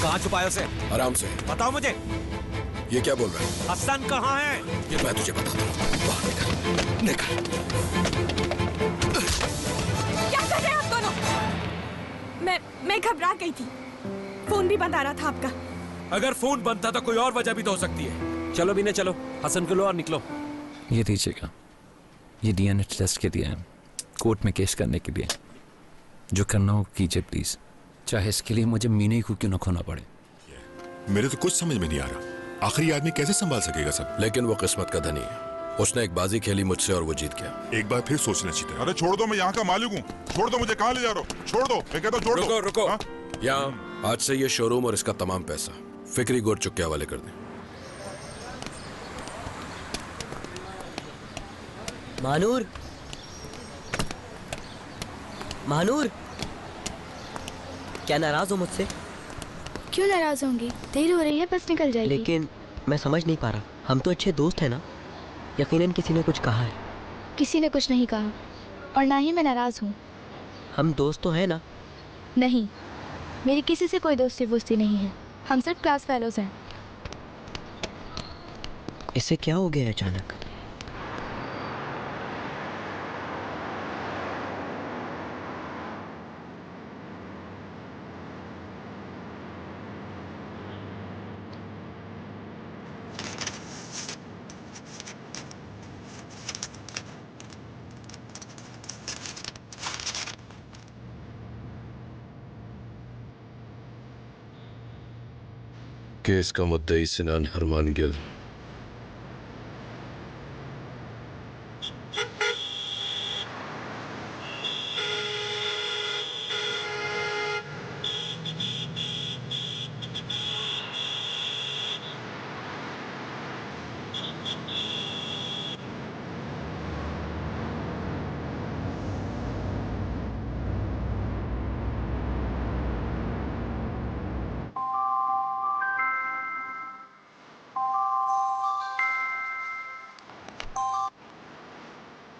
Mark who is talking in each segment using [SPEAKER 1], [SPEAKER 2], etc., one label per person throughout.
[SPEAKER 1] कहाँ छुपाया उसे?
[SPEAKER 2] आराम से
[SPEAKER 1] बताओ मुझे।
[SPEAKER 2] ये क्या बोल रहा है?
[SPEAKER 1] हसन कहाँ है?
[SPEAKER 2] ये मैं तुझे बताता हूँ। बाहर निकल।
[SPEAKER 3] क्या कर रहे हैं आप दोनों? मैं घबरा गई थी। फोन भी बंद आ रहा था आपका।
[SPEAKER 1] अगर फोन बंद था तो कोई और वजह भी तो हो सकती है। चलो बीने चलो, हसन को लो और निकलो।
[SPEAKER 4] ये दीजिएगा, ये डीएनए टेस्ट के दिया है, कोर्ट में केस करने के लिए। जो करना हो कीजिए प्लीज, चाहे इसके लिए मुझे मीने को क्यों न खोना पड़े।
[SPEAKER 5] मेरे तो कुछ समझ में नहीं आ रहा, आखिरी आदमी कैसे संभाल सकेगा सब?
[SPEAKER 2] लेकिन वो किस्मत का धनी है। उसने एक बाजी खेली मुझसे और वो जीत गया।
[SPEAKER 5] एक बार फिर सोचना चाहिए।
[SPEAKER 6] अरे छोड़ दो, मैं यहाँ का मालिक हूँ। छोड़ दो, मुझे कहाँ ले जा रहे हो? छोड़ दो, मैं कहता हूँ छोड़ दो।
[SPEAKER 2] रुको यहाँ, आज से ये शोरूम और इसका तमाम पैसा फिक्री गोर चुप के हवाले कर दें।
[SPEAKER 7] महानूर, महानूर, क्या नाराज हो मुझसे?
[SPEAKER 8] क्यों नाराज होंगी? देर हो रही है, बस निकल जाएगी।
[SPEAKER 7] लेकिन मैं समझ नहीं पा रहा, हम तो अच्छे दोस्त हैं ना? यकीनन किसी ने कुछ कहा है।
[SPEAKER 8] किसी ने कुछ नहीं कहा और ना ही मैं नाराज हूँ।
[SPEAKER 7] हम दोस्त तो हैं ना?
[SPEAKER 8] नहीं, मेरी किसी से कोई दोस्ती वोस्ती नहीं है। हम सिर्फ क्लास फेलोज हैं।
[SPEAKER 7] इससे क्या हो गया अचानक?
[SPEAKER 2] केस का मुद्दई सिनान हरमान गिल।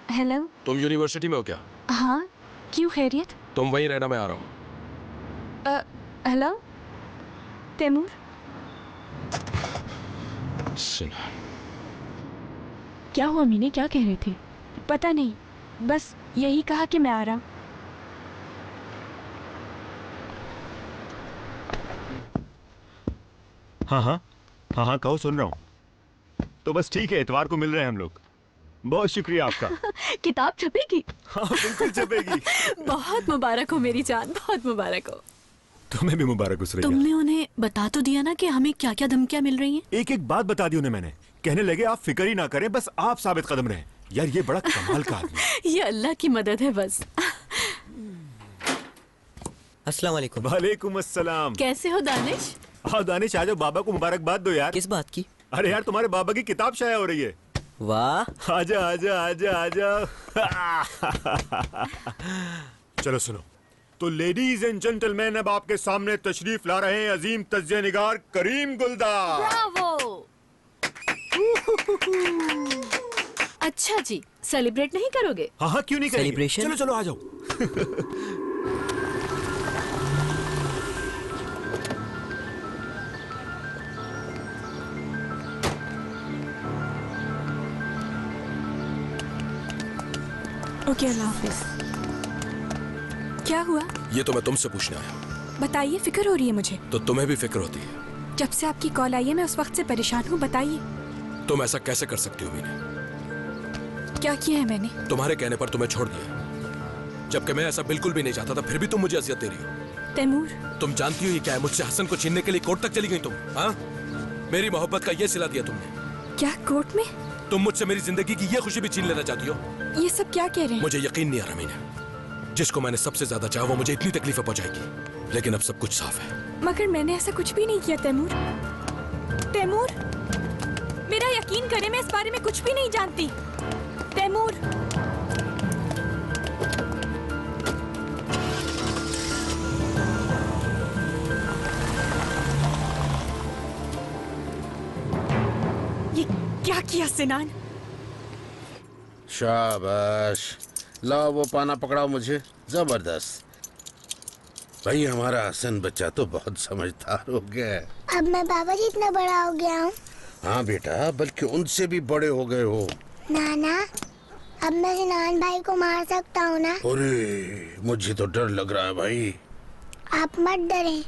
[SPEAKER 8] हेलो।
[SPEAKER 2] तुम यूनिवर्सिटी में हो क्या?
[SPEAKER 8] हाँ, क्यों? खैरियत?
[SPEAKER 2] तुम वहीं रहना, मैं आ रहा हूँ।
[SPEAKER 8] हेलो तैमूर।
[SPEAKER 2] सिनान,
[SPEAKER 8] क्या हुआ मीने? क्या कह रहे थे? पता नहीं, बस यही कहा कि मैं आ रहा हूँ।
[SPEAKER 9] हाँ, कहो, सुन रहा हूँ। तो बस ठीक है, इतवार को मिल रहे हैं हम लोग। बहुत शुक्रिया आपका।
[SPEAKER 3] किताब छपेगी?
[SPEAKER 9] हाँ, बिल्कुल छपेगी।
[SPEAKER 3] बहुत मुबारक हो मेरी जान, बहुत मुबारक हो।
[SPEAKER 9] तुम्हें भी मुबारक हो सुरैया।
[SPEAKER 3] तुमने उन्हें बता तो दिया ना कि हमें क्या क्या धमकियां मिल रही हैं?
[SPEAKER 9] एक एक बात बता दी उन्हें मैंने। कहने लगे आप फिक्र ही ना करें, बस आप साबित कदम रहें। यार ये बड़ा कमाल का आदमी है।
[SPEAKER 3] ये अल्लाह की मदद है बस।
[SPEAKER 7] अस्सलाम वालेकुम।
[SPEAKER 9] वालेकुम अस्सलाम।
[SPEAKER 3] कैसे हो दानिश?
[SPEAKER 9] हाँ दानिश, आ जाओ, बाबा को मुबारकबाद दो यार।
[SPEAKER 7] किस बात की?
[SPEAKER 9] अरे यार, तुम्हारे बाबा की किताब शाया हो रही है।
[SPEAKER 7] वाह।
[SPEAKER 9] आजा आजा आजा आजा। चलो सुनो, तो लेडीज एंड जेंटलमैन, अब आपके सामने तशरीफ ला रहे हैं अजीम तज्जिया निगार करीम गुलदार।
[SPEAKER 3] ब्रावो। अच्छा जी, सेलिब्रेट नहीं करोगे?
[SPEAKER 9] हाँ, क्यों नहीं करेंगे?
[SPEAKER 7] सेलिब्रेशन?
[SPEAKER 9] चलो चलो आ जाओ।
[SPEAKER 8] ओके, अल्लाह हाफिज। क्या हुआ?
[SPEAKER 2] ये तो मैं तुमसे पूछने आया।
[SPEAKER 8] बताइए, फिक्र हो रही है मुझे।
[SPEAKER 2] तो तुम्हें भी फिक्र होती है?
[SPEAKER 8] जब से आपकी कॉल आई है मैं उस वक्त से परेशान हूँ। बताइए।
[SPEAKER 2] तुम ऐसा कैसे कर सकती हो मीना?
[SPEAKER 8] क्या किया है मैंने?
[SPEAKER 2] तुम्हारे कहने पर तुम्हें छोड़ दिया, जबकि मैं ऐसा बिल्कुल भी नहीं चाहता था, फिर भी तुम मुझे अजियत दे रही हो।
[SPEAKER 8] तैमूर,
[SPEAKER 2] तुम जानती हो ये क्या है? मुझसे हसन को छीनने के लिए कोर्ट तक चली गई तुम। हाँ, मेरी मोहब्बत का ये सिला दिया तुमने।
[SPEAKER 8] क्या कोर्ट में?
[SPEAKER 2] तुम मुझसे मेरी जिंदगी की ये खुशी भी छीन लेना चाहती हो?
[SPEAKER 8] ये सब क्या कह रहे हैं?
[SPEAKER 2] मुझे यकीन नहीं आ रहा मीना, जिसको मैंने सबसे ज्यादा चाहा वो मुझे इतनी तकलीफें पहुंचाएगी। लेकिन अब सब कुछ साफ है।
[SPEAKER 8] मगर मैंने ऐसा कुछ भी नहीं किया तैमूर। तैमूर, मेरा यकीन करें, मैं इस बारे में कुछ भी नहीं जानती। तैमूर, ये क्या किया सिनान?
[SPEAKER 10] शाबाश, लाओ वो पाना पकड़ाओ मुझे। जबरदस्त। भाई हमारा हसन बच्चा तो बहुत समझदार हो गया है।
[SPEAKER 11] अब मैं बाबा जी इतना बड़ा हो गया हूँ।
[SPEAKER 10] हाँ बेटा, बल्कि उनसे भी बड़े हो गए हो।
[SPEAKER 11] नाना, अब मैं सिनान भाई को मार सकता हूँ ना?
[SPEAKER 10] अरे मुझे तो डर लग रहा है भाई।
[SPEAKER 11] आप मत डरें,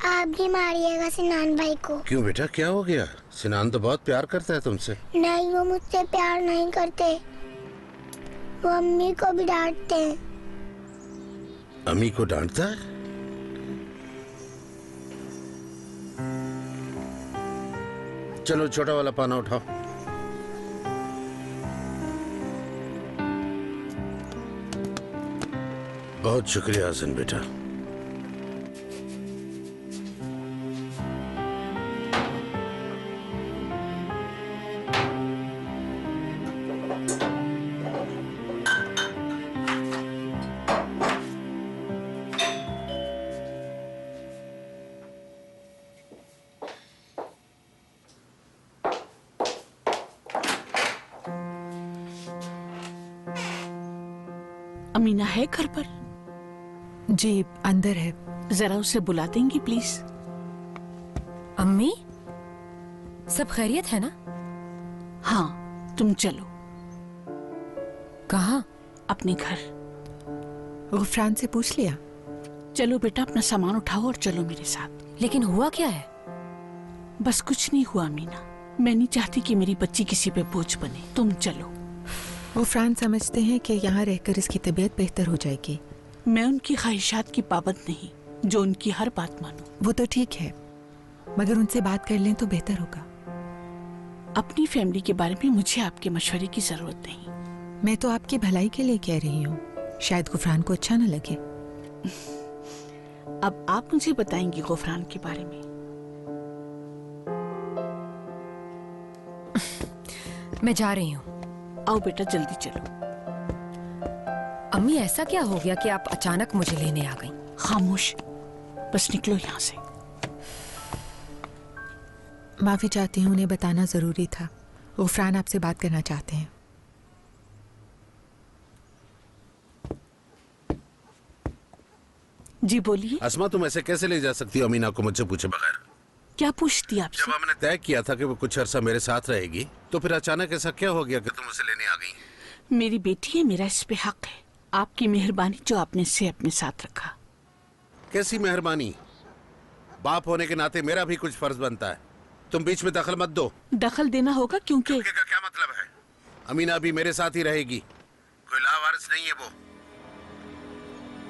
[SPEAKER 11] आप भी मारिएगा सिनान भाई को।
[SPEAKER 10] क्यों बेटा, क्या हो गया? सिनान तो बहुत प्यार करता है तुमसे।
[SPEAKER 11] नहीं, वो मुझसे प्यार नहीं करते, वो अम्मी को भी डांटते हैं।
[SPEAKER 10] अम्मी को डांटता है? चलो छोटा वाला पाना उठाओ। बहुत शुक्रिया हसन बेटा।
[SPEAKER 12] अमीना है घर पर?
[SPEAKER 13] जी अंदर है।
[SPEAKER 12] जरा उसे बुला देंगी प्लीज।
[SPEAKER 8] अम्मी, सब खैरियत है ना?
[SPEAKER 12] हाँ, तुम चलो।
[SPEAKER 8] कहाँ?
[SPEAKER 12] अपने घर।
[SPEAKER 13] गुफरान से पूछ लिया?
[SPEAKER 12] चलो बेटा, अपना सामान उठाओ और चलो मेरे साथ।
[SPEAKER 8] लेकिन हुआ क्या है?
[SPEAKER 12] बस कुछ नहीं हुआ अमीना। मैं नहीं चाहती कि मेरी बच्ची किसी पे बोझ बने। तुम चलो।
[SPEAKER 13] गुफरान समझते हैं कि यहाँ रहकर इसकी तबीयत बेहतर हो जाएगी।
[SPEAKER 12] मैं उनकी ख्वाहिशात की पाबंद नहीं, जो उनकी हर बात मानूं।
[SPEAKER 13] वो तो ठीक है, मगर उनसे बात कर लें तो बेहतर होगा।
[SPEAKER 12] अपनी फैमिली के बारे में मुझे आपके मशवरे की जरूरत नहीं।
[SPEAKER 13] मैं तो आपकी भलाई के लिए कह रही हूँ, शायद गुफरान को अच्छा न लगे।
[SPEAKER 12] अब आप मुझे बताएंगी गुफरान के बारे में।
[SPEAKER 8] मैं जा रही हूँ।
[SPEAKER 12] आओ बेटा, जल्दी चलो।
[SPEAKER 8] अम्मी, ऐसा क्या हो गया कि आप अचानक मुझे लेने आ गई?
[SPEAKER 12] खामोश, बस निकलो यहाँ से।
[SPEAKER 13] माफी चाहती हूँ, उन्हें बताना जरूरी था। गुफरान आपसे बात करना चाहते हैं।
[SPEAKER 12] जी बोलिए।
[SPEAKER 10] अस्मा, तुम ऐसे कैसे ले जा सकती हो अमीना को मुझसे पूछे बगैर?
[SPEAKER 12] क्या पूछती आपसे?
[SPEAKER 10] जब हमने तय किया था कि वो कुछ अरसा मेरे साथ रहेगी, तो फिर अचानक ऐसा क्या हो गया कि तुम उसे लेने आ गई?
[SPEAKER 12] मेरी बेटी है, मेरा इस पे हक है। आपकी मेहरबानी जो आपने इसे अपने साथ रखा।
[SPEAKER 10] कैसी मेहरबानी? बाप होने के नाते मेरा भी कुछ फर्ज बनता है। तुम बीच में दखल मत दो।
[SPEAKER 12] दखल देना होगा क्योंकि
[SPEAKER 10] का क्या मतलब है? अमीना भी मेरे साथ ही रहेगी, कोई लावारिस नहीं है वो।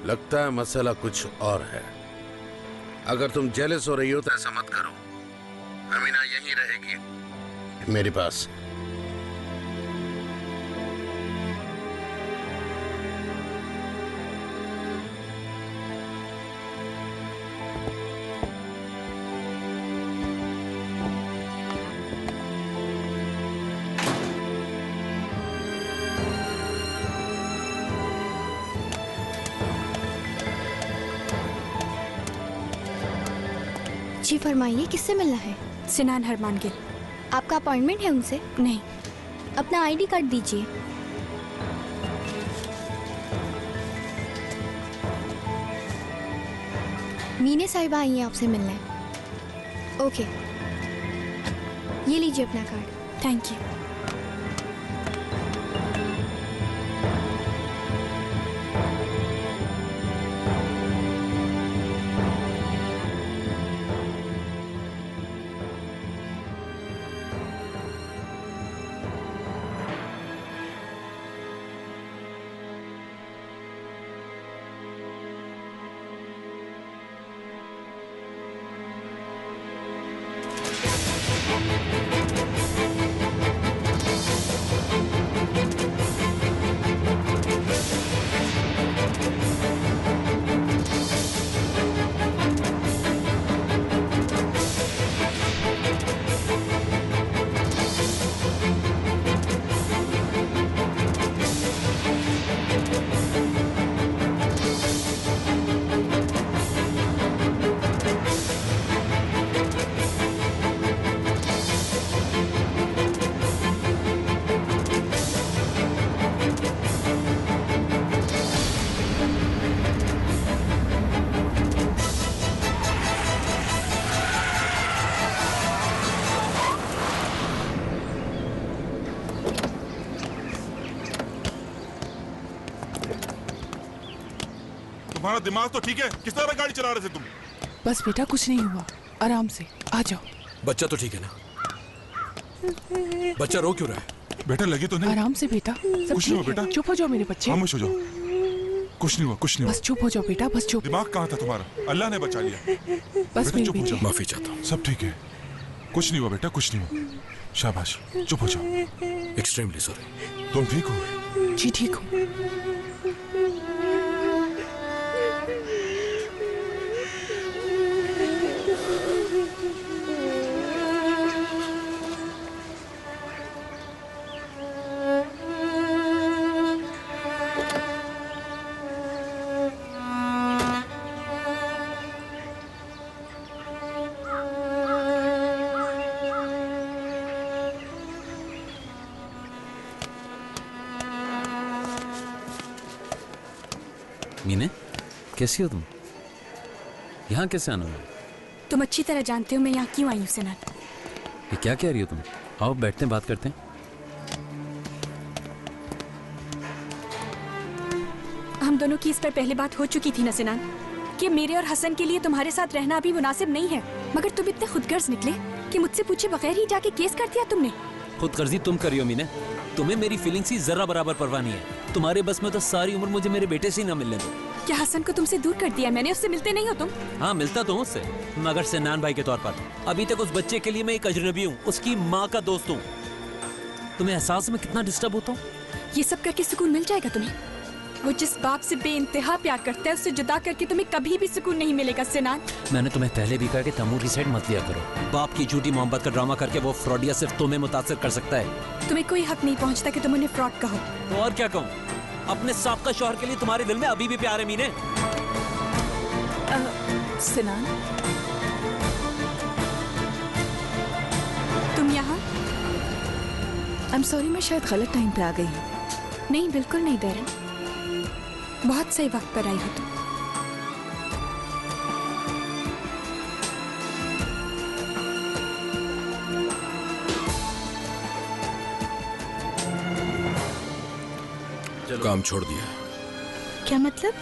[SPEAKER 10] लगता है मसला कुछ और है। अगर तुम जेलस हो रही हो तो ऐसा मत करो। अमीना यहीं रहेगी मेरे पास।
[SPEAKER 11] जी फरमाइए, किससे मिलना है?
[SPEAKER 3] सिनान हरमान गिल।
[SPEAKER 11] आपका अपॉइंटमेंट है उनसे?
[SPEAKER 3] नहीं।
[SPEAKER 11] अपना आईडी कार्ड दीजिए। मीने साहिबा आई हैं आपसे मिलने। ओके, ये लीजिए अपना कार्ड।
[SPEAKER 3] Thank you.
[SPEAKER 6] तुम्हारा दिमाग तो ठीक है? किस तरह गाड़ी चला रहे थे तुम?
[SPEAKER 13] बस बेटा कुछ नहीं हुआ, आराम से आ जाओ।
[SPEAKER 2] बच्चा तो ठीक है ना? बच्चा रो क्यों रहा है?
[SPEAKER 6] बेटा लगी तो नहीं?
[SPEAKER 13] आराम से बेटा, सब
[SPEAKER 6] कुछ नहीं
[SPEAKER 13] ठीक
[SPEAKER 6] हुआ
[SPEAKER 13] है।
[SPEAKER 6] बेटा?
[SPEAKER 13] चुप हो जाओ मेरे बच्चे,
[SPEAKER 6] खामोश हो जाओ। कुछ नहीं हुआ, कुछ नहीं
[SPEAKER 13] बस
[SPEAKER 6] हुआ।
[SPEAKER 13] चुप हो जाओ बेटा, बस चुप।
[SPEAKER 6] दिमाग कहाँ था तुम्हारा? अल्लाह ने बचा लिया।
[SPEAKER 13] बस
[SPEAKER 6] बेटा
[SPEAKER 13] मेरी
[SPEAKER 6] चुप हो
[SPEAKER 13] बेटी।
[SPEAKER 6] जाओ।
[SPEAKER 2] माफी चाहता हूँ।
[SPEAKER 6] सब ठीक है, कुछ नहीं हुआ बेटा, कुछ नहीं हुआ। शाबाश, चुप हो जाओ।
[SPEAKER 2] Extremely sorry.
[SPEAKER 6] तुम ठीक हो?
[SPEAKER 13] जी ठीक हूँ।
[SPEAKER 4] मीने, कैसी हो तुम? यहाँ कैसे आना हुआ?
[SPEAKER 8] तुम अच्छी तरह जानते हो मैं यहाँ क्यों आई हूँ सिनान।
[SPEAKER 4] ये क्या कह रही हो तुम? आओ बैठते हैं, बात करते हैं।
[SPEAKER 8] हम दोनों की इस पर पहले बात हो चुकी थी ना सिनान, कि मेरे और हसन के लिए तुम्हारे साथ रहना अभी मुनासिब नहीं है। मगर तुम इतने खुदगर्ज निकले कि मुझसे पूछे बगैर ही जाके केस कर दिया तुमने।
[SPEAKER 4] खुदगर्जी तुम करी हो मीने। तुम्हें मेरी फीलिंग्स की जरा बराबर परवाह नहीं है। तुम्हारे बस में तो सारी उम्र मुझे मेरे बेटे से ही ना मिलने दो।
[SPEAKER 8] क्या हसन को तुमसे दूर कर दिया मैंने? उससे मिलते नहीं हो तुम?
[SPEAKER 4] हाँ मिलता तो हूँ उससे, मगर सिनान भाई के तौर पर। अभी तक उस बच्चे के लिए मैं एक अजनबी हूँ, उसकी माँ का दोस्त हूँ। तुम्हें एहसास में कितना डिस्टर्ब होता हूँ?
[SPEAKER 8] ये सब करके सुकून मिल जाएगा तुम्हें? वो जिस बाप से बेइंतहा प्यार करता है उससे जुदा करके तुम्हें कभी भी सुकून नहीं मिलेगा सिनान।
[SPEAKER 4] मैंने तुम्हें पहले भी कहा कि तैमूर की साइड मत लिया करो। बाप की झूठी मोहब्बत का ड्रामा करके वो फ्रॉडिया सिर्फ तुम्हें मुतासिर कर सकता है।
[SPEAKER 8] तुम्हें कोई हक नहीं पहुंचता कि तुम उन्हें फ्रॉड कहो।
[SPEAKER 4] तो और क्या कहूँ? अपने साबका शौहर के लिए तुम्हारे दिल में अभी भी प्यार है मीने।
[SPEAKER 12] सिनान,
[SPEAKER 8] तुम यहाँ?
[SPEAKER 12] आई एम सॉरी, मैं शायद गलत टाइम पे आ गई हूँ।
[SPEAKER 8] नहीं बिल्कुल नहीं दरन, बहुत सही वक्त पर आई हो तुम।
[SPEAKER 2] काम छोड़ दिया।
[SPEAKER 8] क्या मतलब?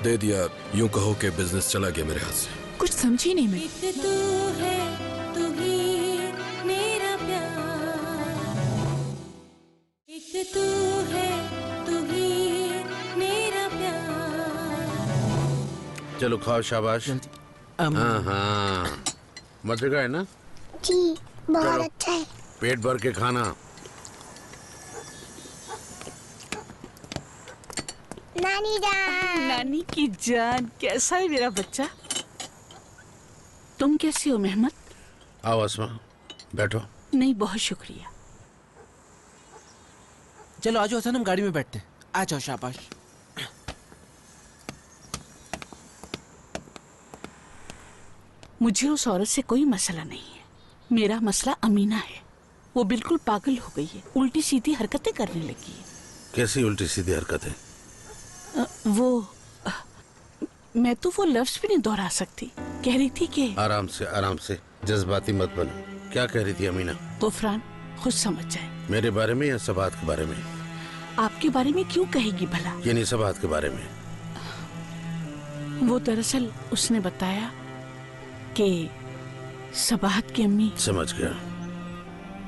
[SPEAKER 2] दे दिया, यूं कहो कि बिजनेस चला गया मेरे हाथ से।
[SPEAKER 13] कुछ समझी नहीं मैं।
[SPEAKER 8] तू है तू ही मेरा प्यार, एक तू है तू ही मेरा प्यार।
[SPEAKER 10] चलो खाओ, शाबाश। हाँ हाँ, मजेगा है ना?
[SPEAKER 11] जी बहुत अच्छा है।
[SPEAKER 10] पेट भर के खाना।
[SPEAKER 11] नानी जान।
[SPEAKER 12] नानी की जान, कैसा है मेरा बच्चा? तुम कैसी हो मेहमत?
[SPEAKER 10] आओ अस्मा, बैठो।
[SPEAKER 12] नहीं बहुत शुक्रिया।
[SPEAKER 1] चलो आज हसन हम गाड़ी में बैठते हैं। आ जाओ, शाबाश।
[SPEAKER 12] मुझे उस औरत से कोई मसला नहीं है। मेरा मसला अमीना है। वो बिल्कुल पागल हो गई है, उल्टी सीधी हरकतें करने लगी है।
[SPEAKER 10] कैसी उल्टी सीधी हरकतें?
[SPEAKER 12] मैं तो वो लफ्ज भी नहीं दोहरा सकती। कह रही थी कि
[SPEAKER 10] आराम से, जज्बाती मत बनो। क्या कह रही थी अमीना?
[SPEAKER 12] गुफरान खुद समझ जाए।
[SPEAKER 10] मेरे बारे में या सबात के बारे में?
[SPEAKER 12] आपके बारे में क्यों कहेगी भला?
[SPEAKER 10] यानी सबात के बारे में।
[SPEAKER 12] वो दरअसल उसने बताया कि सबाहत की अम्मी।
[SPEAKER 10] समझ गया।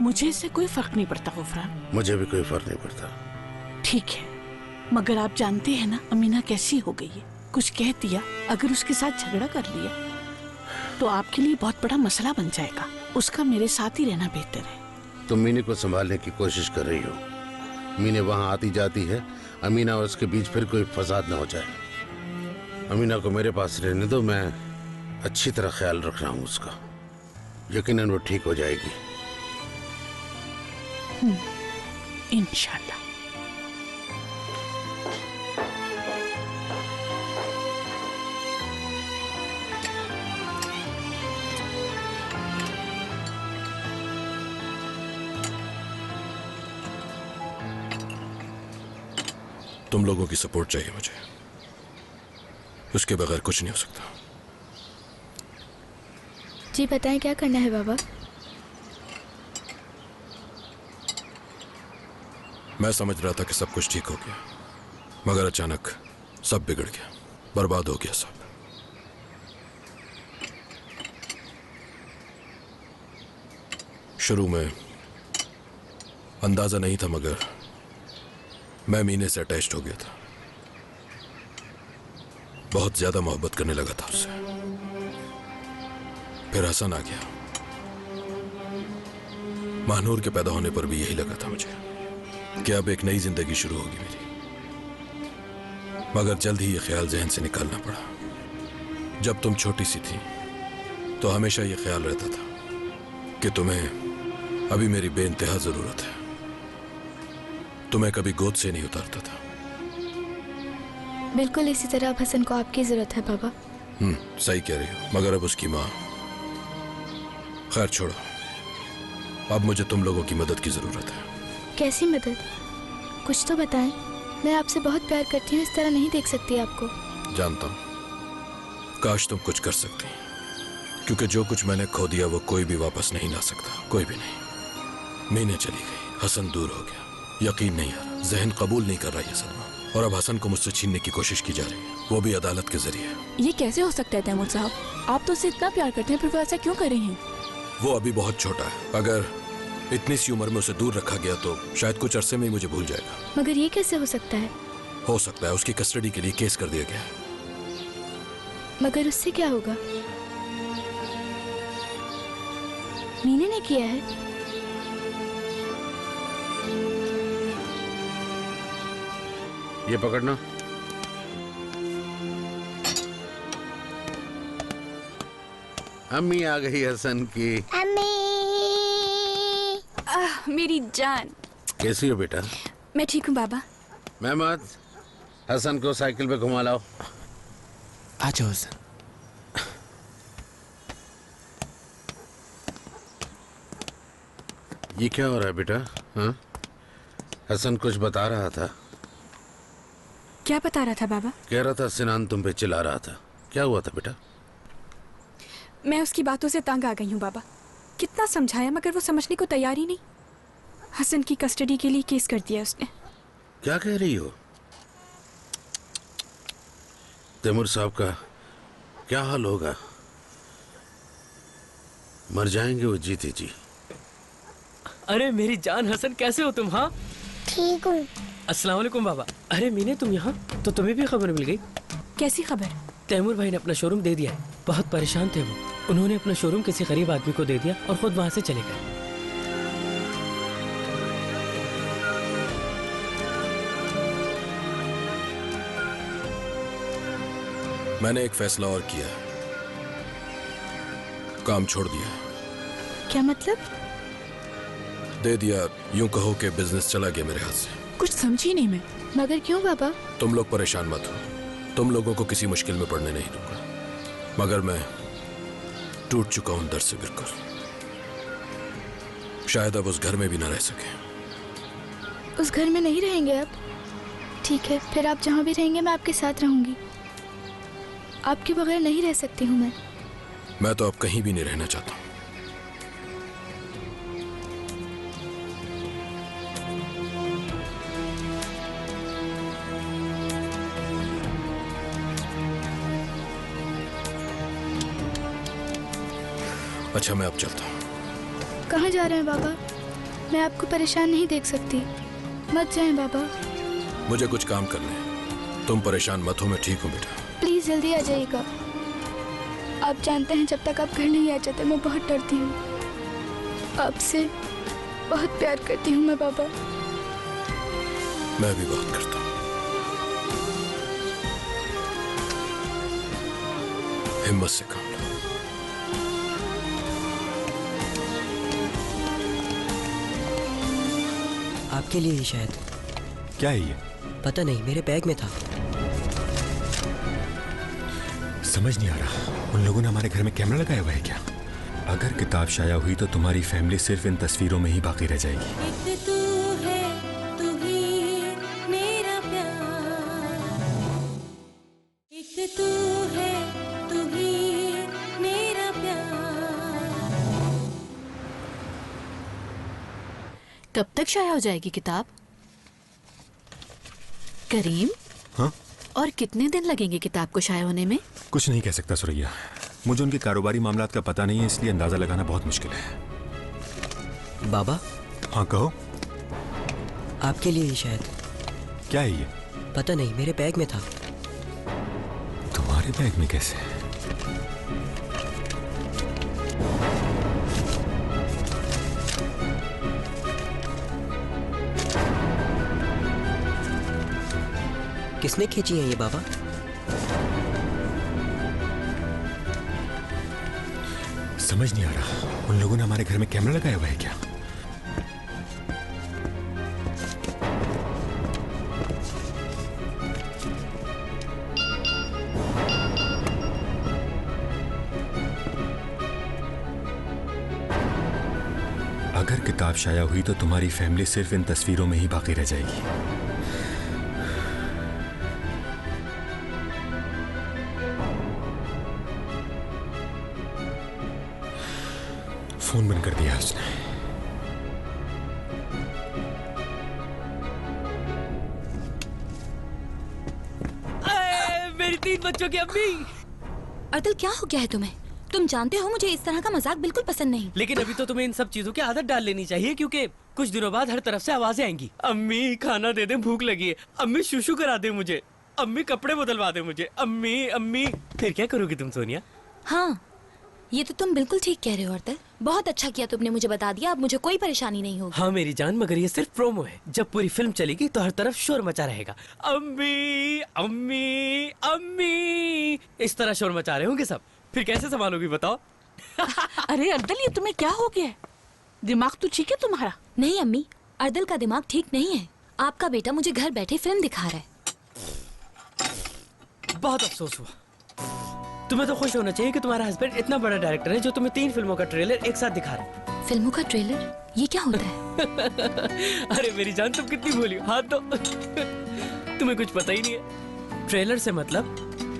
[SPEAKER 12] मुझे इससे कोई फर्क नहीं पड़ता गुफरान।
[SPEAKER 10] मुझे भी कोई फर्क नहीं पड़ता।
[SPEAKER 12] ठीक है, मगर आप जानते हैं ना अमीना कैसी हो गई है। कुछ कह दिया, अगर उसके साथ झगड़ा कर लिया तो आपके लिए बहुत बड़ा मसला बन जाएगा। उसका मेरे साथ ही रहना बेहतर है।
[SPEAKER 10] तुम मीने को संभालने की कोशिश कर रही हो। मीने वहां आती जाती है, अमीना और उसके बीच फिर कोई फसाद न हो जाए। अमीना को मेरे पास रहने दो, मैं अच्छी तरह ख्याल रख रहा हूँ उसका। यकीनन वो ठीक हो जाएगी।
[SPEAKER 12] इंशाल्लाह।
[SPEAKER 2] तुम लोगों की सपोर्ट चाहिए मुझे, उसके बगैर कुछ नहीं हो सकता।
[SPEAKER 11] जी बताएं क्या करना है बाबा?
[SPEAKER 2] मैं समझ रहा था कि सब कुछ ठीक हो गया, मगर अचानक सब बिगड़ गया, बर्बाद हो गया सब। शुरू में अंदाजा नहीं था, मगर मैं मीने से अटैच्ड हो गया था। बहुत ज्यादा मोहब्बत करने लगा था उससे। फिर हसन आ गया। महानूर के पैदा होने पर भी यही लगा था मुझे कि अब एक नई जिंदगी शुरू होगी मेरी। मगर जल्द ही ये ख्याल जहन से निकालना पड़ा। जब तुम छोटी सी थी तो हमेशा ये ख्याल रहता था कि तुम्हें अभी मेरी बेइंतहा जरूरत है। तुम्हें कभी गोद से नहीं उतारता था।
[SPEAKER 11] बिल्कुल इसी तरह अब हसन को आपकी जरूरत है बाबा।
[SPEAKER 2] सही कह रही हो, मगर अब उसकी माँ। खैर छोड़ो, अब मुझे तुम लोगों की मदद की जरूरत है।
[SPEAKER 11] कैसी मदद? कुछ तो बताएं। मैं आपसे बहुत प्यार करती हूँ, इस तरह नहीं देख सकती आपको।
[SPEAKER 2] जानता हूँ, काश तुम कुछ कर सकती, क्योंकि जो कुछ मैंने खो दिया वो कोई भी वापस नहीं ला सकता, कोई भी नहीं। मीने चली गई, हसन दूर हो गया, यकीन नहीं आ रहा, जहन कबूल नहीं कर रहा ये सदमा। और अब हसन को मुझसे छीनने की कोशिश की जा रही है, वो भी अदालत के जरिए।
[SPEAKER 8] ये कैसे हो सकता है तैमूर साहब? आप तो उससे इतना प्यार करते हैं, फिर वो ऐसा क्यों कर रही हैं?
[SPEAKER 2] वो अभी बहुत छोटा है। अगर इतनी सी उम्र में उसे दूर रखा गया तो शायद कुछ अरसे में ही मुझे भूल जाएगा।
[SPEAKER 11] मगर ये कैसे हो सकता है?
[SPEAKER 2] हो सकता है उसकी कस्टडी के लिए केस कर दिया गया है।
[SPEAKER 11] मगर उससे क्या होगा? मीने ने किया है।
[SPEAKER 10] ये पकड़ना। अम्मी आ गई हसन की।
[SPEAKER 8] मेरी जान।
[SPEAKER 10] कैसी हो बेटा?
[SPEAKER 8] मैं ठीक हूँ बाबा।
[SPEAKER 10] मेहमद, हसन को साइकिल पे घुमा लाओ।
[SPEAKER 14] आ जाओ हसन।
[SPEAKER 10] ये क्या हो रहा है बेटा? हाँ, हसन कुछ बता रहा था।
[SPEAKER 8] क्या बता रहा था बाबा?
[SPEAKER 10] कह रहा था सिनान तुम पे चिल्ला रहा था। क्या हुआ था बेटा?
[SPEAKER 8] मैं उसकी बातों से तंग आ गई हूँ बाबा। कितना समझाया मगर वो समझने को तैयार ही नहीं। हसन की कस्टडी के लिए केस कर दिया उसने।
[SPEAKER 10] क्या कह रही हो? तैमूर साहब का क्या हाल होगा? मर जाएंगे वो जीते जी।
[SPEAKER 14] अरे मेरी जान हसन, कैसे हो तुम? हाँ
[SPEAKER 11] ठीक हूँ।
[SPEAKER 14] अस्सलाम वालेकुम बाबा। अरे मीने तुम यहाँ? तो तुम्हें भी खबर मिल गई?
[SPEAKER 8] कैसी खबर?
[SPEAKER 14] तैमूर भाई ने अपना शोरूम दे दिया है। बहुत परेशान थे वो। उन्होंने अपना शोरूम किसी गरीब आदमी को दे दिया और खुद वहां से चले गए।
[SPEAKER 2] मैंने एक फैसला और किया, काम छोड़ दिया।
[SPEAKER 11] क्या मतलब?
[SPEAKER 2] दे दिया, यूं कहो कि बिजनेस चला गया मेरे हाथ से।
[SPEAKER 8] कुछ समझी नहीं मैं।
[SPEAKER 11] मगर क्यों बाबा?
[SPEAKER 2] तुम लोग परेशान मत हो, तुम लोगों को किसी मुश्किल में पड़ने नहीं दूंगा। मगर मैं टूट चुका हूं दर्द से बिल्कुल। शायद अब उस घर में भी ना रह सके।
[SPEAKER 11] उस घर में नहीं रहेंगे अब? ठीक है, फिर आप जहाँ भी रहेंगे मैं आपके साथ रहूंगी। आपके बगैर नहीं रह सकती हूँ मैं।
[SPEAKER 2] मैं तो अब कहीं भी नहीं रहना चाहता हूं। अच्छा, मैं अब चलता हूँ।
[SPEAKER 11] कहाँ जा रहे हैं बाबा? मैं आपको परेशान नहीं देख सकती। मत जाएं बाबा।
[SPEAKER 2] मुझे कुछ काम करना है, तुम परेशान मत हो, मैं ठीक हूँ बेटा।
[SPEAKER 11] प्लीज जल्दी आ जाइएगा। आप जानते हैं जब तक आप घर नहीं आ जाते मैं बहुत डरती हूँ। आपसे बहुत प्यार करती हूँ मैं बाबा।
[SPEAKER 2] मैं भी बहुत करता हूँ। हिम्मत से काम लो।
[SPEAKER 7] आपके लिए ही शायद।
[SPEAKER 9] क्या है ये?
[SPEAKER 7] पता नहीं, मेरे बैग में था।
[SPEAKER 9] समझ नहीं आ रहा, उन लोगों ने हमारे घर में कैमरा लगाया हुआ है क्या? अगर किताब शाया हुई तो तुम्हारी फैमिली सिर्फ इन तस्वीरों में ही बाकी रह जाएगी।
[SPEAKER 15] तू है, तू ही मेरा प्यार। एक तू है, तू ही मेरा प्यार।
[SPEAKER 12] कब तक शाया हो जाएगी किताब? करीम,
[SPEAKER 9] हाँ?
[SPEAKER 12] और कितने दिन लगेंगे किताब को शाये होने में?
[SPEAKER 9] कुछ नहीं कह सकता सुरैया, मुझे उनके कारोबारी मामलात का पता नहीं है, इसलिए अंदाजा लगाना बहुत मुश्किल है।
[SPEAKER 7] बाबा।
[SPEAKER 9] हाँ कहो।
[SPEAKER 7] आपके लिए ही शायद।
[SPEAKER 9] क्या है ये?
[SPEAKER 7] पता नहीं, मेरे बैग में था।
[SPEAKER 9] तुम्हारे बैग में कैसे?
[SPEAKER 7] किसने खींची है ये बाबा?
[SPEAKER 9] समझ नहीं आ रहा, उन लोगों ने हमारे घर में कैमरा लगाया हुआ है क्या? अगर किताब शाया हुई तो तुम्हारी फैमिली सिर्फ इन तस्वीरों में ही बाकी रह जाएगी। फोन बंद कर दिया उसने।
[SPEAKER 14] मेरी 3 बच्चों की अम्मी।
[SPEAKER 8] अर्दल क्या हो गया है तुम्हें? तुम जानते हो मुझे इस तरह का मजाक बिल्कुल पसंद नहीं।
[SPEAKER 14] लेकिन अभी तो तुम्हें इन सब चीजों की आदत डाल लेनी चाहिए, क्योंकि कुछ दिनों बाद हर तरफ से आवाजें आएंगी। अम्मी खाना दे दे, भूख लगी है। अम्मी शूशू करा दे मुझे। अम्मी कपड़े बदलवा दे मुझे। अम्मी अम्मी। फिर क्या करोगी तुम सोनिया?
[SPEAKER 8] हाँ, ये तो तुम बिल्कुल ठीक कह रहे हो अर्दल। बहुत अच्छा किया तुमने मुझे बता दिया, अब मुझे कोई परेशानी नहीं होगी।
[SPEAKER 14] हाँ मेरी जान, मगर ये सिर्फ प्रोमो है। जब पूरी फिल्म चलेगी तो हर तरफ शोर मचा रहेगा। अम्मी अम्मी अम्मी, इस तरह शोर मचा रहे होंगे सब। फिर कैसे संभालोगी बताओ?
[SPEAKER 12] अरे अर्दल, ये तुम्हें क्या हो गया है? दिमाग तो ठीक है तुम्हारा?
[SPEAKER 8] नहीं अम्मी, अर्दल का दिमाग ठीक नहीं है। आपका बेटा मुझे घर बैठे फिल्म दिखा रहा है।
[SPEAKER 14] बहुत अफसोस हुआ। तुम्हें तो खुश होना चाहिए कि तुम्हारा हस्बैंड इतना बड़ा डायरेक्टर है जो तुम्हें 3 फिल्मों का ट्रेलर एक साथ दिखा रहा है।
[SPEAKER 8] फिल्मों का ट्रेलर? ये क्या होता है?
[SPEAKER 14] अरे मेरी जान, तुम कितनी भोली हो। हाथ दो। तुम्हें कुछ पता ही नहीं है। ट्रेलर से मतलब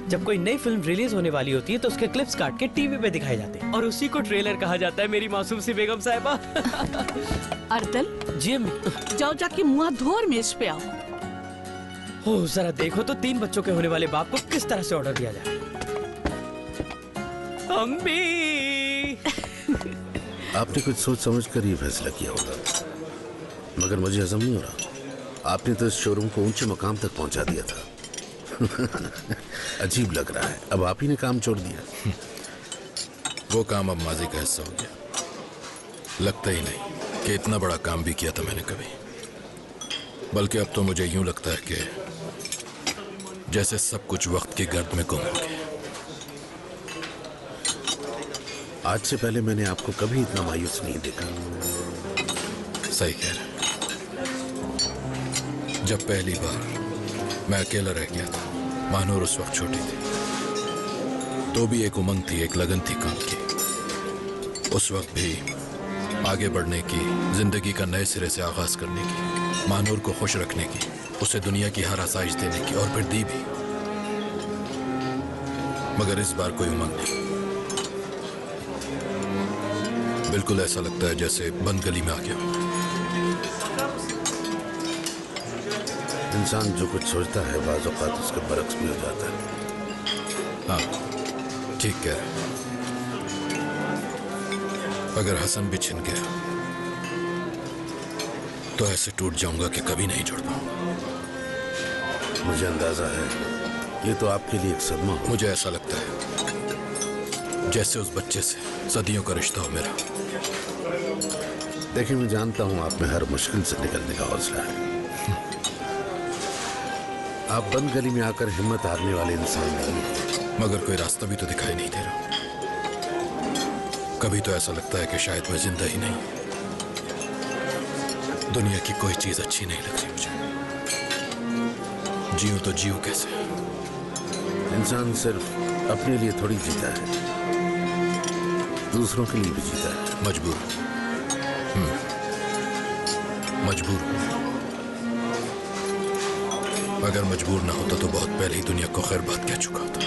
[SPEAKER 14] जब कोई नई फिल्म रिलीज होने वाली होती है तो उसके क्लिप्स काट के टीवी पे दिखाए जाते हैं, और उसी को ट्रेलर कहा जाता है। मेरी मासूम सी बेगम साहिबा।
[SPEAKER 12] अर्दल
[SPEAKER 14] जी अम्मी।
[SPEAKER 12] जाओ जाके मुंह हाथ धो और मेज पे आओ।
[SPEAKER 14] हो जरा देखो तो 3 बच्चों के होने वाले बाप को किस तरह से ऑर्डर दिया जाए। अम्मी।
[SPEAKER 10] आपने कुछ सोच समझ कर ये फैसला किया होगा, मगर मुझे हजम नहीं हो रहा। आपने तो इस शोरूम को ऊंचे मकाम तक पहुंचा दिया था। अजीब लग रहा है, अब आप ही ने काम छोड़ दिया।
[SPEAKER 2] वो काम अब माजी का हिस्सा हो गया। लगता ही नहीं कि इतना बड़ा काम भी किया था मैंने कभी। बल्कि अब तो मुझे यूं लगता है कि जैसे सब कुछ वक्त की गर्द में गुम हो गया।
[SPEAKER 10] आज से पहले मैंने आपको कभी इतना मायूस नहीं देखा।
[SPEAKER 2] सही कह रहे। जब पहली बार मैं अकेला रह गया था, मानूर उस वक्त छोटी थी, तो भी एक उमंग थी, एक लगन थी काम की। उस वक्त भी आगे बढ़ने की, जिंदगी का नए सिरे से आगाज करने की, मानूर को खुश रखने की, उसे दुनिया की हर आसाइश देने की, और फिर दी भी। मगर इस बार कोई उमंग नहीं। बिल्कुल ऐसा लगता है जैसे बंद गली में आ गया।
[SPEAKER 10] इंसान जो कुछ सोचता है बाज़ औक़ात उसके बरक्स भी हो जाता है।
[SPEAKER 2] हाँ ठीक कह रहे। अगर हसन भी छिन गया तो ऐसे टूट जाऊंगा कि कभी नहीं जुड़ पाऊंगा।
[SPEAKER 10] मुझे अंदाजा है ये तो आपके लिए एक सदमा हो।
[SPEAKER 2] मुझे ऐसा लगता है जैसे उस बच्चे से सदियों का रिश्ता हो मेरा।
[SPEAKER 10] देखिए, मैं जानता हूं आप में हर मुश्किल से निकलने का हौसला है। आप बंद गली में आकर हिम्मत हारने वाले इंसान नहीं हैं।
[SPEAKER 2] मगर कोई रास्ता भी तो दिखाई नहीं दे रहा। कभी तो ऐसा लगता है कि शायद मैं जिंदा ही नहीं। दुनिया की कोई चीज अच्छी नहीं लग रही मुझे। जीऊं तो जीऊं कैसे?
[SPEAKER 10] इंसान सिर्फ अपने लिए थोड़ी जीता है, दूसरों के लिए भी जीता है।
[SPEAKER 2] मजबूर। मजबूर। अगर मजबूर ना होता तो बहुत पहले ही दुनिया को खैर बात कह चुका होता।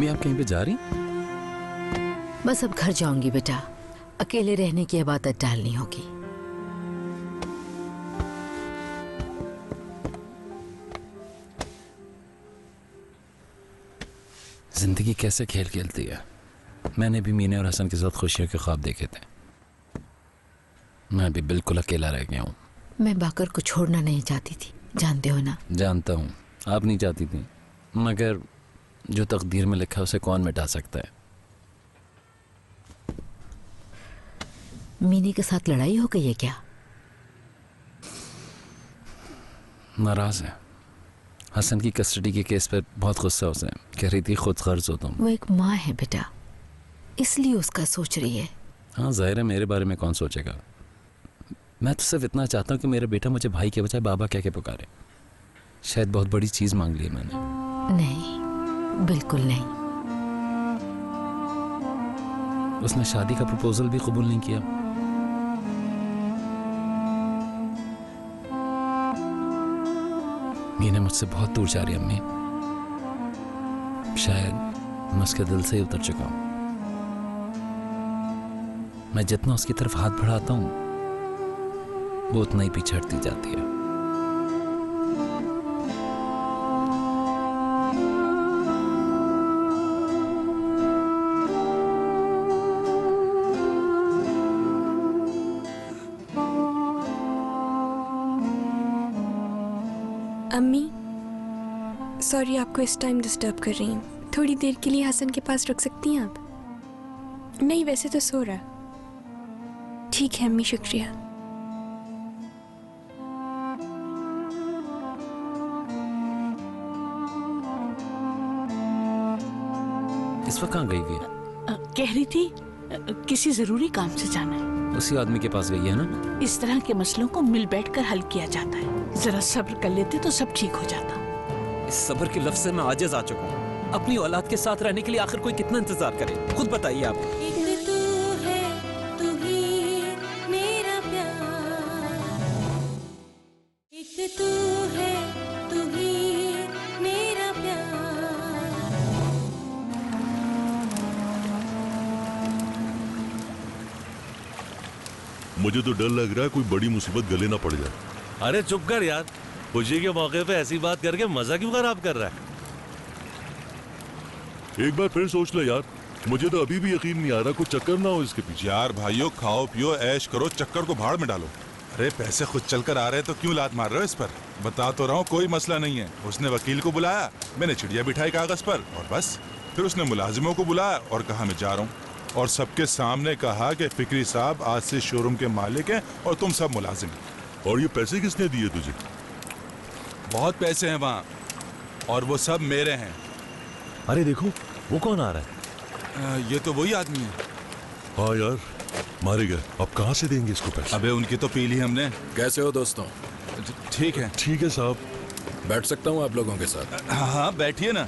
[SPEAKER 4] अम्मी आप कहीं पे जा रही?
[SPEAKER 16] बस अब घर जाऊंगी बेटा, अकेले रहने की अब आदत डालनी होगी।
[SPEAKER 4] जिंदगी कैसे खेल खेलती है। मैंने भी मीने और हसन के साथ खुशियों के ख्वाब देखे थे। मैं भी बिल्कुल अकेला रह गया हूँ।
[SPEAKER 16] मैं बाकर को छोड़ना नहीं चाहती थी, जानते हो ना।
[SPEAKER 4] जानता हूँ आप नहीं चाहती थी, मगर जो तकदीर में लिखा है उसे कौन मिटा सकता है।
[SPEAKER 16] मीने के साथ लड़ाई हो गई है क्या?
[SPEAKER 4] नाराज है। हसन की कस्टडी के केस पर बहुत गुस्सा उसे, कह रही थी खुद गर्ज हो तुम।
[SPEAKER 16] वो एक माँ है बेटा, इसलिए उसका सोच रही है।
[SPEAKER 4] हाँ जाहिर है, मेरे बारे में कौन सोचेगा। मैं तो सिर्फ इतना चाहता हूँ कि मेरा बेटा मुझे भाई के बजाय बाबा कह के पुकारे। शायद बहुत बड़ी चीज मांग ली है मैंने।
[SPEAKER 16] नहीं, बिल्कुल नहीं।
[SPEAKER 4] उसने शादी का प्रपोजल भी कबूल नहीं किया। मीना मुझसे बहुत दूर जा रही है अम्मी। शायद मैं उसके दिल से ही उतर चुका हूं। मैं जितना उसकी तरफ हाथ बढ़ाता हूं वो उतना ही पीछे हटती जाती है।
[SPEAKER 8] अम्मी सॉरी, आपको इस टाइम डिस्टर्ब कर रही हूँ। थोड़ी देर के लिए हसन के पास रुक सकती हैं आप? नहीं, वैसे तो सो रहा। ठीक है अम्मी, शुक्रिया।
[SPEAKER 4] इस वक्त कहाँ गई हुई है?
[SPEAKER 12] कह रही थी किसी जरूरी काम से जाना है।
[SPEAKER 4] उसी आदमी के पास गई है ना?
[SPEAKER 12] इस तरह के मसलों को मिल बैठकर हल किया जाता है। जरा सब्र कर लेते तो सब ठीक हो जाता।
[SPEAKER 1] इस सब्र के लफ्ज से मैं आजिज आ चुका हूँ। अपनी औलाद के साथ रहने के लिए आखिर कोई कितना इंतजार करे, खुद बताइए आप।
[SPEAKER 15] एक तू है, तू ही मेरा प्यार। एक तू है, तू ही मेरा प्यार।
[SPEAKER 5] मुझे तो डर लग रहा है कोई बड़ी मुसीबत गले ना पड़ जाए।
[SPEAKER 17] अरे चुप कर यार, खुशी के मौके पे ऐसी बात करके मजा क्यों खराब कर रहा है?
[SPEAKER 5] एक बार फिर सोच ले यार, मुझे तो अभी भी यकीन नहीं आ रहा कोई चक्कर ना हो इसके पीछे।
[SPEAKER 6] यार भाइयों, खाओ पियो ऐश करो, चक्कर को भाड़ में डालो। अरे पैसे खुद चलकर आ रहे हैं तो क्यों लात मार रहे हो इस पर? बता तो रहा हूँ कोई मसला नहीं है। उसने वकील को बुलाया, मैंने चिड़िया बिठाई कागज पर और बस। फिर उसने मुलाजिमों को बुलाया और कहा मैं जा रहा हूँ, और सबके सामने कहा कि फिक्री साहब आज से शोरूम के मालिक हैं और तुम सब मुलाजिम।
[SPEAKER 5] और ये पैसे किसने दिए तुझे?
[SPEAKER 6] बहुत पैसे हैं वहाँ और वो सब मेरे हैं।
[SPEAKER 17] अरे देखो वो कौन आ रहा है?
[SPEAKER 6] ये तो वही आदमी है।
[SPEAKER 5] हाँ यार, मारे गए। अब कहाँ से देंगे इसको पैसे?
[SPEAKER 6] अबे उनकी तो पी ली हमने।
[SPEAKER 2] कैसे हो दोस्तों?
[SPEAKER 6] ठीक है।
[SPEAKER 5] ठीक है साहब।
[SPEAKER 2] बैठ सकता हूँ आप लोगों के साथ?
[SPEAKER 6] हाँ हाँ बैठिए ना।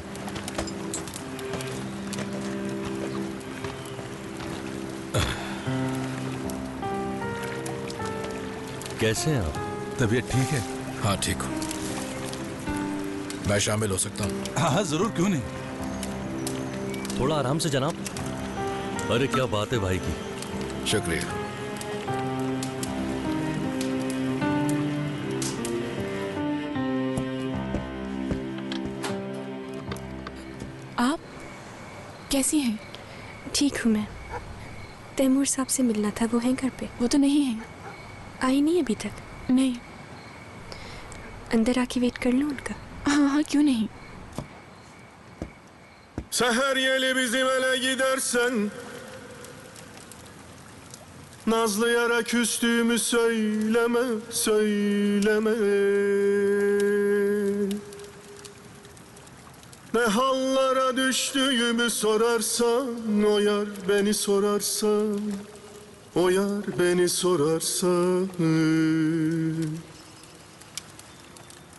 [SPEAKER 17] कैसे हैं आप?
[SPEAKER 6] तबीयत ठीक है?
[SPEAKER 2] हाँ ठीक हूँ। मैं शामिल हो सकता हूँ?
[SPEAKER 6] हाँ हाँ जरूर, क्यों नहीं।
[SPEAKER 17] थोड़ा आराम से जनाब। अरे क्या बात है भाई की।
[SPEAKER 2] शुक्रिया।
[SPEAKER 8] आप कैसी हैं? ठीक हूँ मैं। तैमूर साहब से मिलना था, वो हैं घर पे?
[SPEAKER 12] वो तो नहीं है।
[SPEAKER 8] आई नहीं अभी तक?
[SPEAKER 12] नहीं।
[SPEAKER 8] अंदर आके वेट कर लो उनका।
[SPEAKER 12] हाँ हाँ क्यों नहीं।
[SPEAKER 18] Seher yeli bizim ele gidersen Nazlı yara küstüğümü söyleme, söyleme Ne hallara düştüğümü sorarsan O yar beni sorarsan O yar beni sorarsan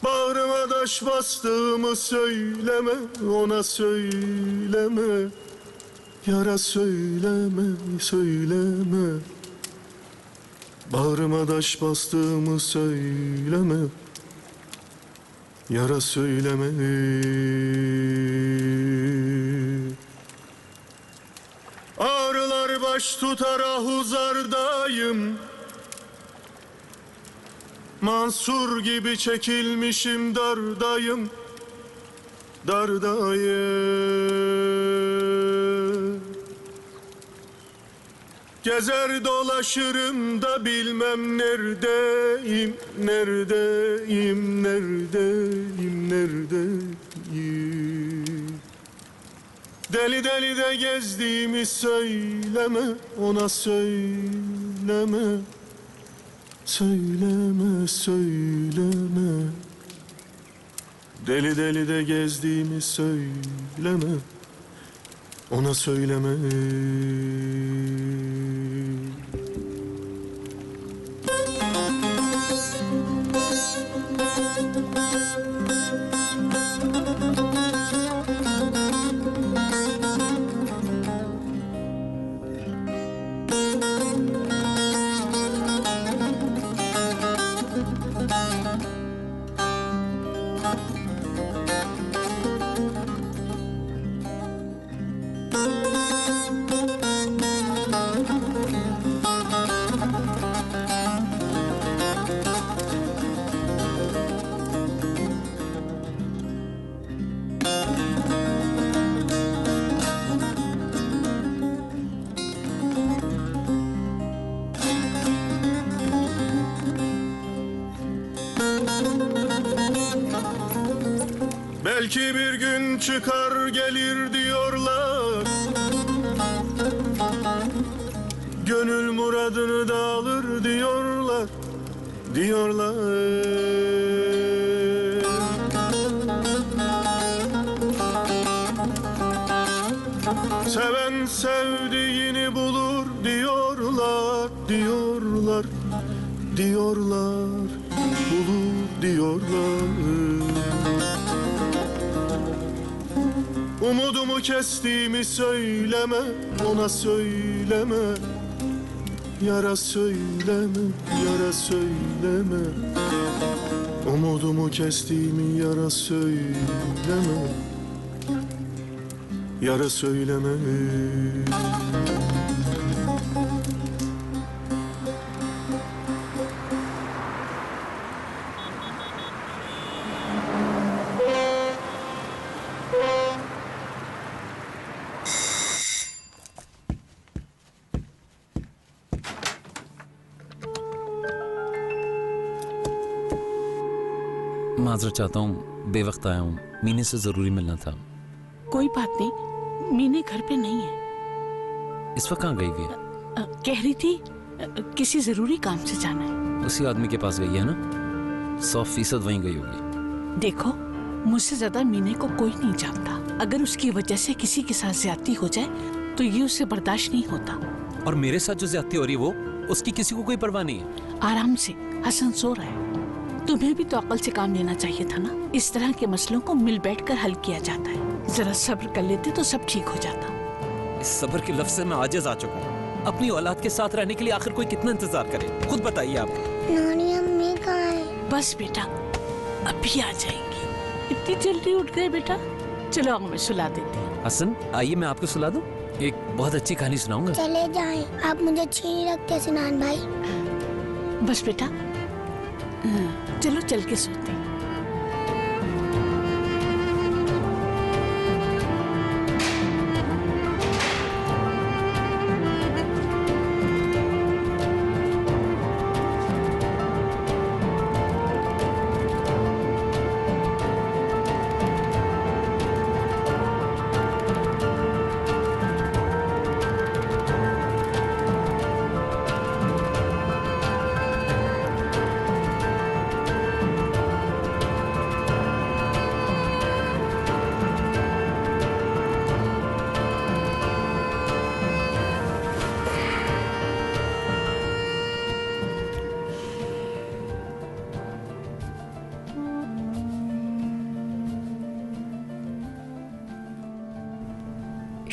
[SPEAKER 18] Bağrıma taş bastığımı söyleme, ona söyleme Yara söyleme, söyleme Bağrıma taş bastığımı söyleme Yara söyleme baş tutar ahuzardayım. Mansur gibi çekilmişim dardayım. Dardayım. Gezer dolaşırım da bilmem neredeyim, neredeyim, neredeyim, neredeyim. Deli deli de gezdiğimi söyleme, ona söyleme. Söyleme, söyleme. Deli deli de gezdiğimi söyleme, ona söyleme. Belki bir gün çıkar gelir diyorlar. Gönül muradını da alır diyorlar. Diyorlar. Seven sevdiğini bulur diyorlar. Diyorlar. Diyorlar. Bulur diyorlar. Umudumu kestiğimi söyleme, ona söyleme. Yara söyleme, yara söyleme. Umudumu kestiğimi yara söyleme. Yara söyleme.
[SPEAKER 4] माजरत चाहता हूँ, बेवक्त आया हूँ। मीने से जरूरी मिलना था।
[SPEAKER 12] कोई बात नहीं, मीने घर पे नहीं है।
[SPEAKER 4] इस वक्त कहाँ गई हुई है?
[SPEAKER 12] कह रही थी किसी जरूरी काम से जाना है।
[SPEAKER 4] उसी आदमी के पास गई है ना? 100% वहीं गई होगी।
[SPEAKER 12] देखो, मुझसे ज्यादा मीने को कोई नहीं जानता। अगर उसकी वजह से किसी के साथ ज्यादती हो जाए तो ये उससे बर्दाश्त नहीं होता।
[SPEAKER 4] और मेरे साथ जो ज्यादती हो रही है वो उसकी किसी को कोई परवाह नहीं है।
[SPEAKER 12] आराम से, हसन सो रहा है। तुम्हें भी तो अकल से काम लेना चाहिए था ना। इस तरह के मसलों को मिल बैठकर हल किया जाता है। जरा सब्र कर लेते तो सब ठीक हो जाता।
[SPEAKER 1] इस सब्र के लफ्ज से मैं आजिज आ चुका हूँ। अपनी औलाद के साथ रहने के लिए आखिर कोई कितना इंतजार करे, खुद बताइए आप।
[SPEAKER 11] नानी अम्मी कहाँ है?
[SPEAKER 12] बस बेटा, अभी आ जाएंगी। इतनी जल्दी उठ गए बेटा? चलो अब मैं सुला देती हूँ।
[SPEAKER 4] हसन, आइए मैं आपको सुला दूं। एक बहुत अच्छी कहानी सुनाऊंगा।
[SPEAKER 11] चले जाएं, आप मुझे अच्छी नहीं रखते सिनान भाई।
[SPEAKER 12] बस बेटा, चलो चल के सोते हैं।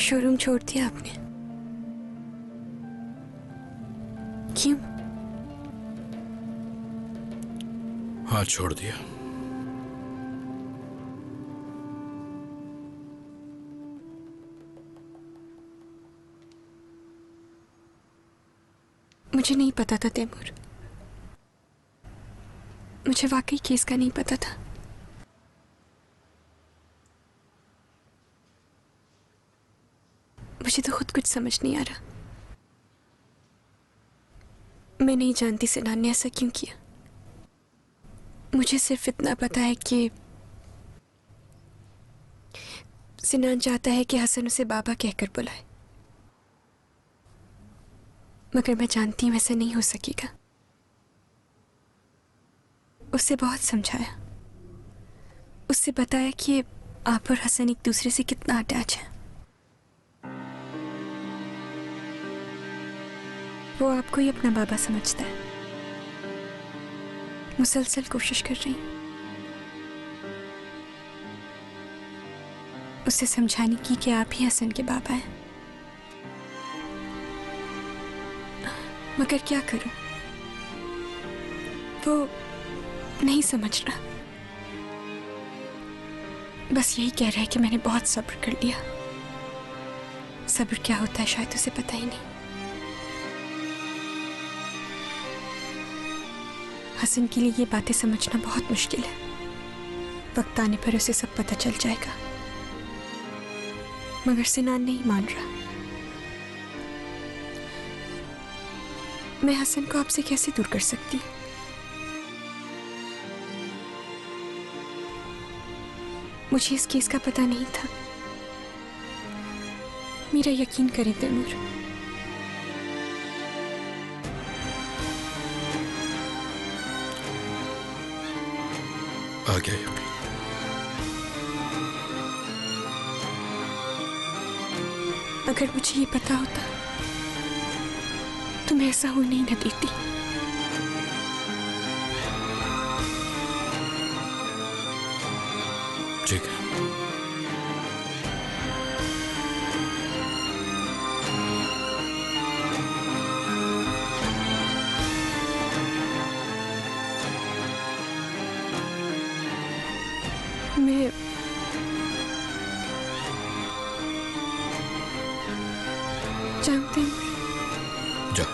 [SPEAKER 8] शोरूम छोड़ दिया आपने? क्यों?
[SPEAKER 2] हाँ, छोड़ दिया।
[SPEAKER 8] मुझे नहीं पता था तैमूर, मुझे वाकई केस का नहीं पता था। मुझे तो खुद कुछ समझ नहीं आ रहा। मैं नहीं जानती सिनान ने ऐसा क्यों किया। मुझे सिर्फ इतना पता है कि सिनान चाहता है कि हसन उसे बाबा कहकर बुलाए, मगर मैं जानती हूं ऐसा नहीं हो सकेगा। उससे बहुत समझाया, उससे बताया कि आप और हसन एक दूसरे से कितना अटैच है। वो आपको ही अपना बाबा समझता है। मुसलसल कोशिश कर रही हूं उसे समझाने की कि आप ही हसन के बाबा हैं, मगर क्या करूं, वो नहीं समझ रहा। बस यही कह रहा है कि मैंने बहुत सब्र कर लिया। सब्र क्या होता है शायद उसे पता ही नहीं। हसन के लिए ये बातें समझना बहुत मुश्किल है। वक्त आने पर उसे सब पता चल जाएगा, मगर सिनान नहीं मान रहा। मैं हसन को आपसे कैसे दूर कर सकती? मुझे इस केस का पता नहीं था। मेरा यकीन करें तैमूर,
[SPEAKER 2] आ गया यूपी।
[SPEAKER 8] अगर मुझे ये पता होता तो मैं ऐसा होने ही न देती।
[SPEAKER 2] ठीक है।
[SPEAKER 8] मैं जानती हूँ।
[SPEAKER 2] जा।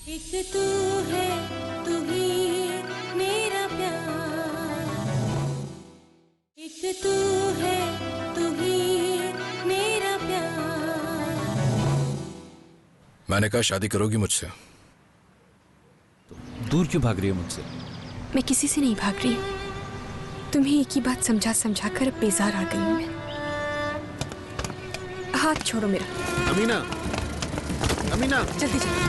[SPEAKER 15] एक तू है, तू ही मेरा प्यार। एक तू है, तू ही मेरा प्यार।
[SPEAKER 2] मैंने कहा शादी करोगी मुझसे?
[SPEAKER 1] दूर क्यों भाग रही हो मुझसे?
[SPEAKER 8] मैं किसी से नहीं भाग रही हूँ। तुम्हें एक ही बात समझा समझा कर अब बेजार आ गई हूँ मैं। हाथ छोड़ो मेरा।
[SPEAKER 9] अमीना, अमीना,
[SPEAKER 8] जल्दी जल्दी।